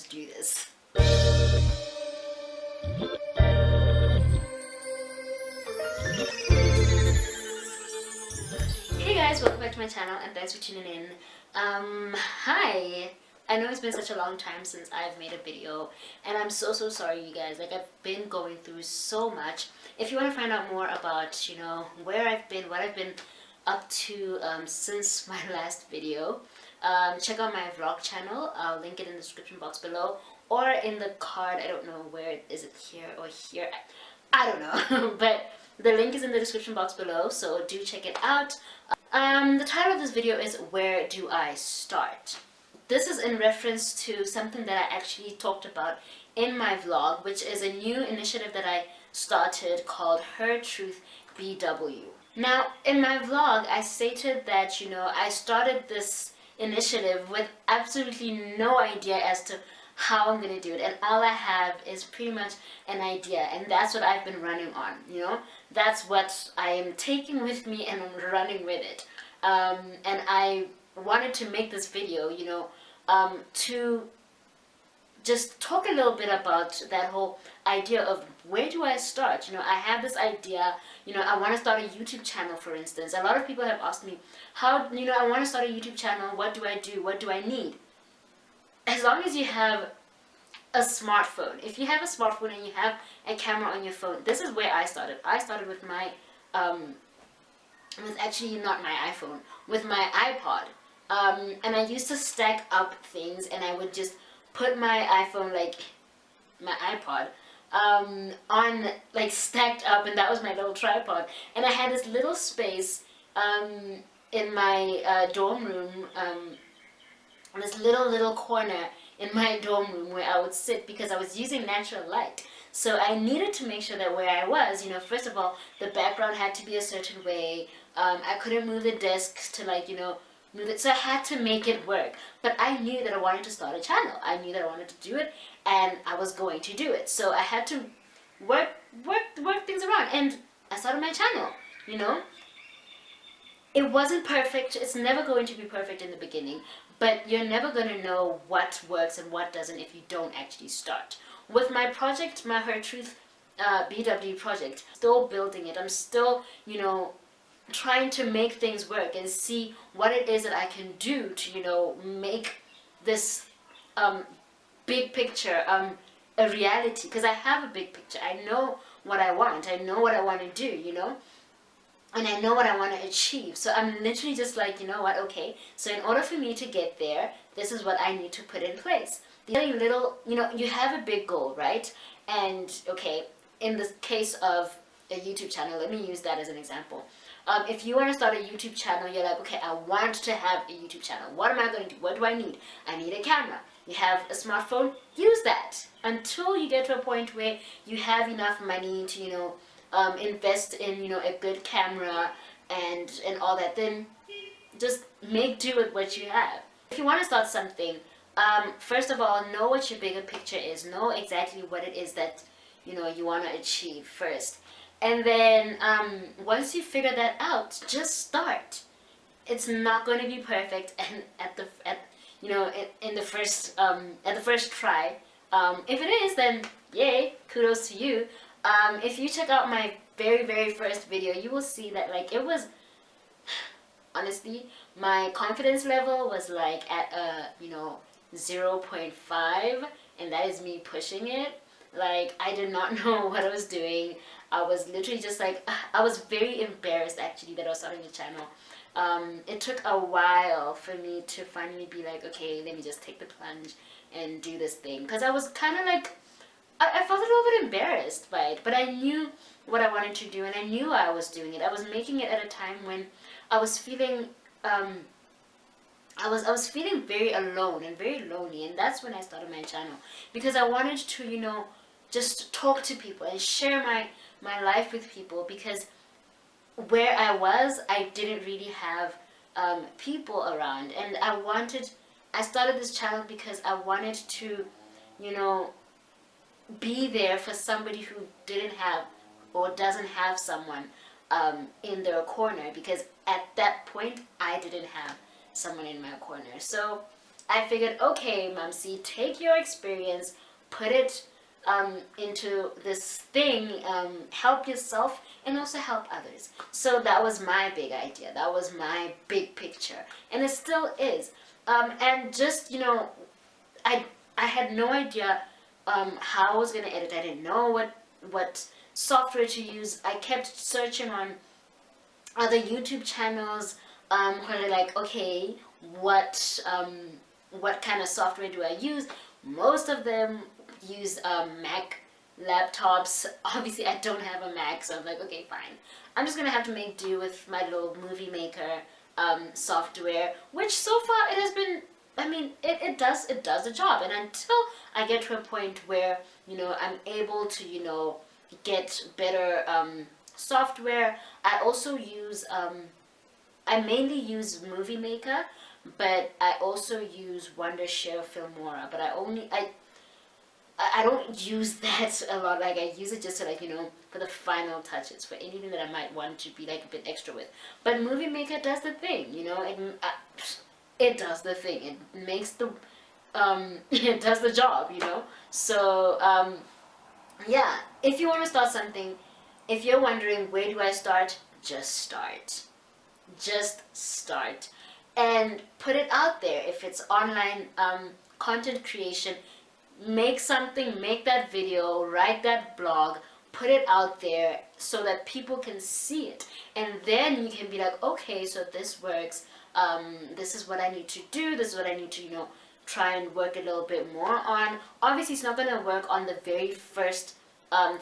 just do this. Hey guys, welcome back to my channel and thanks for tuning in. Hi. I know it's been such a long time since I've made a video, and I'm so sorry, you guys. Like, I've been going through so much. If you want to find out more about, you know, where I've been, what I've been up to since my last video, check out my vlog channel. I'll link it in the description box below or in the card. I don't know where, is it here or here? I don't know. But the link is in the description box below, so do check it out. The title of this video is Where Do I Start? This is in reference to something that I actually talked about in my vlog, which is a new initiative that I started called Her Truth BW. Now, in my vlog, I stated that, you know, I started this initiative with absolutely no idea as to how I'm going to do it, and all I have is pretty much an idea, and that's what I've been running on, you know. That's what I am taking with me and I'm running with it. And I wanted to make this video, you know, to just talk a little bit about that whole idea of where do I start. You know, I have this idea, you know, I want to start a YouTube channel, for instance. A lot of people have asked me, how, you know, I want to start a YouTube channel, what do I do, what do I need? As long as you have a smartphone. If you have a smartphone and you have a camera on your phone, this is where I started. I started with my, with actually not my iPhone, with my iPod. And I used to stack up things, and I would just put my iPhone, like my iPod, on, like, stacked up, and that was my little tripod. And I had this little space in my dorm room, this little corner in my dorm room where I would sit, because I was using natural light. So I needed to make sure that where I was, you know, first of all, the background had to be a certain way. I couldn't move the desk to, like, you know, move it. So I had to make it work. But I knew that I wanted to start a channel. I knew that I wanted to do it, and I was going to do it. So I had to work things around, and I started my channel, you know. It wasn't perfect. It's never going to be perfect in the beginning, but you're never going to know what works and what doesn't if you don't actually start. With my project, my Her Truth BW project, still building it. I'm still, you know, trying to make things work and see what it is that I can do to, you know, make this big picture a reality. Because I have a big picture. I know what I want. I know what I want to do, you know. And I know what I want to achieve. So I'm literally just like, you know what, okay, so in order for me to get there, this is what I need to put in place. The little, you know, you have a big goal, right? And, okay, in the case of a YouTube channel, let me use that as an example. If you want to start a YouTube channel, you're like, okay, I want to have a YouTube channel. What am I going to do? What do I need? I need a camera. You have a smartphone, use that. Until you get to a point where you have enough money to, you know, invest in, you know, a good camera and all that, then just make do with what you have. If you want to start something, first of all, know what your bigger picture is. Know exactly what it is that, you know, you want to achieve first. And then once you figure that out, just start. It's not going to be perfect, and at the first try. If it is, then yay, kudos to you. If you check out my very first video, you will see that, like, it was, honestly, my confidence level was like at a, you know, 0.5, and that is me pushing it. Like, I did not know what I was doing. I was literally just like, I was very embarrassed actually that I was starting the channel. It took a while for me to finally be like, okay, let me just take the plunge and do this thing, because I was kind of like, I felt a little bit embarrassed by it, but I knew what I wanted to do, and I knew I was doing it. I was making it at a time when I was feeling, I was feeling very alone and very lonely, and that's when I started my channel, because I wanted to, you know, just talk to people and share my life with people, because where I was, I didn't really have people around, and I started this channel because I wanted to, you know, be there for somebody who didn't have or doesn't have someone in their corner, because at that point I didn't have someone in my corner. So I figured, okay, Mumsie, take your experience, put it into this thing, help yourself and also help others. So that was my big idea. That was my big picture, and it still is. And just, I had no idea how I was gonna edit. I didn't know what software to use. I kept searching on other YouTube channels, where they're like, okay, what kind of software do I use? Most of them use Mac laptops. Obviously, I don't have a Mac, so I'm like, okay, fine. I'm just gonna have to make do with my little movie maker software, which so far it has been. I mean, it does the job, and until I get to a point where I'm able to get better software. I also use I mainly use Movie Maker, but I also use Wondershare Filmora. But I don't use that a lot. Like, I use it just to, like, for the final touches, for anything that I might want to be like a bit extra with. But Movie Maker does the thing, it does the thing. It makes the it does the job, So yeah, if you want to start something, if you're wondering where do I start, just start. Just start and put it out there. If it's online content creation, make something, make that video, write that blog, put it out there so that people can see it, and then you can be like, okay, so this works. This is what I need to do. This is what I need to try and work a little bit more on. Obviously, it's not going to work on the very first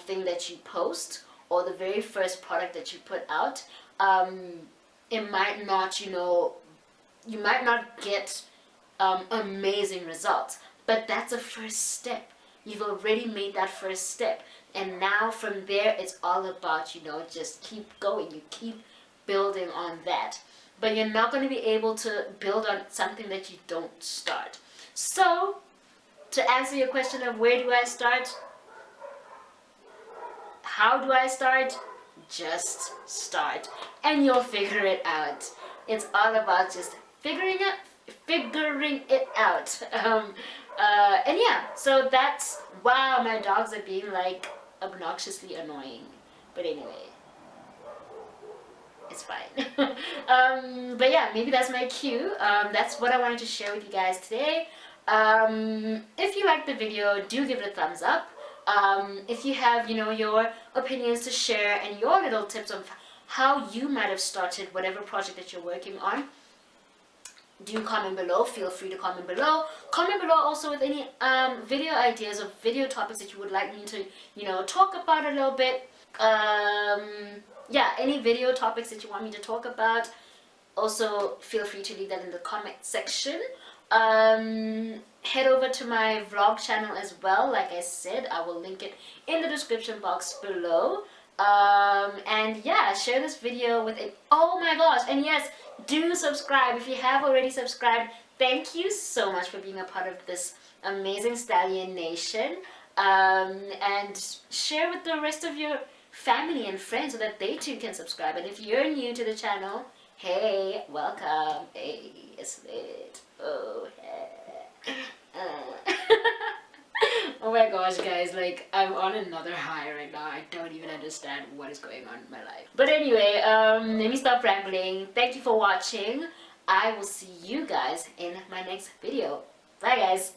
thing that you post or the very first product that you put out. It might not, you might not get amazing results, but that's a first step. You've already made that first step, and now from there it's all about just keep going. You keep building on that, but you're not going to be able to build on something that you don't start. So to answer your question of where do I start, how do I start, just start and you'll figure it out. It's all about just figuring it out. And yeah, so that's, wow, my dogs are being like obnoxiously annoying, but anyway, it's fine. But yeah, maybe that's my cue. That's what I wanted to share with you guys today. If you liked the video, do give it a thumbs up. If you have your opinions to share and your little tips of how you might have started whatever project that you're working on, do comment below. Feel free to comment below. Comment below also with any video ideas or video topics that you would like me to talk about a little bit. Yeah, any video topics that you want me to talk about, also feel free to leave that in the comment section. Head over to my vlog channel as well. Like I said, I will link it in the description box below. And yeah, share this video with it. Oh my gosh, and yes, do subscribe. If you have already subscribed, thank you so much for being a part of this amazing Stallion Nation. And share with the rest of your family and friends so that they too can subscribe. And if you're new to the channel, hey, welcome. Hey, it's lit. Oh, hey. Oh my gosh, guys, like, I'm on another high right now. I don't even understand what is going on in my life. But anyway, let me stop rambling. Thank you for watching. I will see you guys in my next video. Bye, guys.